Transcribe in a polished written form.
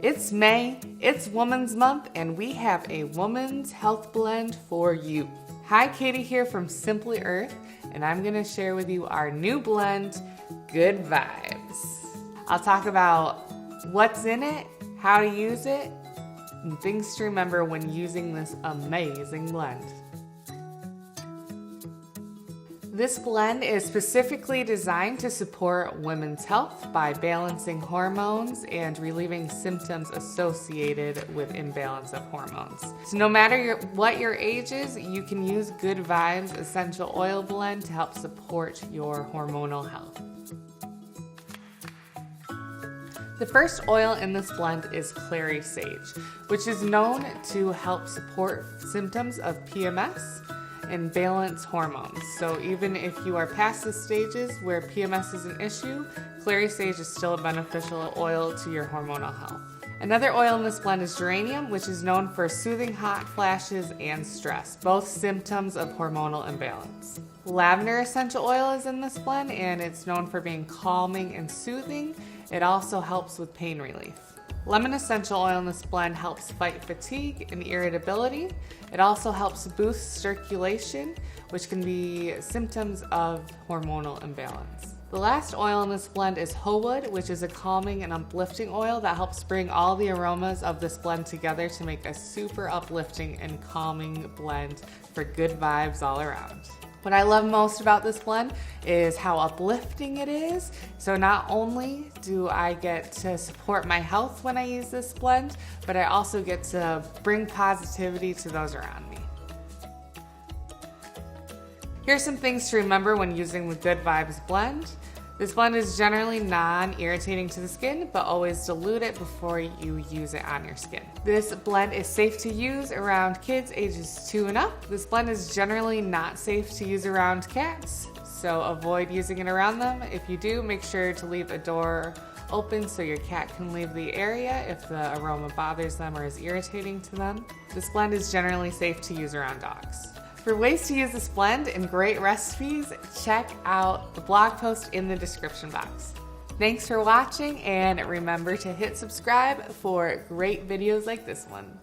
It's May, it's Women's Month, and we have a woman's health blend for you. Hi, Katie here from Simply Earth, and I'm gonna share with you our new blend, Good Vibes. I'll talk about what's in it, how to use it, and things to remember when using this amazing blend. This blend is specifically designed to support women's health by balancing hormones and relieving symptoms associated with imbalance of hormones. So no matter what your age is, you can use Good Vibes Essential Oil Blend to help support your hormonal health. The first oil in this blend is Clary Sage, which is known to help support symptoms of PMS and balance hormones. So even if you are past the stages where PMS is an issue, Clary Sage is still a beneficial oil to your hormonal health. Another oil in this blend is Geranium, which is known for soothing hot flashes and stress, both symptoms of hormonal imbalance. Lavender essential oil is in this blend, and it's known for being calming and soothing. It also helps with pain relief. Lemon essential oil in this blend helps fight fatigue and irritability. It also helps boost circulation, which can be symptoms of hormonal imbalance. The last oil in this blend is Wood, which is a calming and uplifting oil that helps bring all the aromas of this blend together to make a super uplifting and calming blend for good vibes all around. What I love most about this blend is how uplifting it is. So not only do I get to support my health when I use this blend, but I also get to bring positivity to those around me. Here's some things to remember when using the Good Vibes blend. This blend is generally non-irritating to the skin, but always dilute it before you use it on your skin. This blend is safe to use around kids ages 2 and up. This blend is generally not safe to use around cats, so avoid using it around them. If you do, make sure to leave a door open so your cat can leave the area if the aroma bothers them or is irritating to them. This blend is generally safe to use around dogs. For ways to use this blend and great recipes, check out the blog post in the description box. Thanks for watching, and remember to hit subscribe for great videos like this one.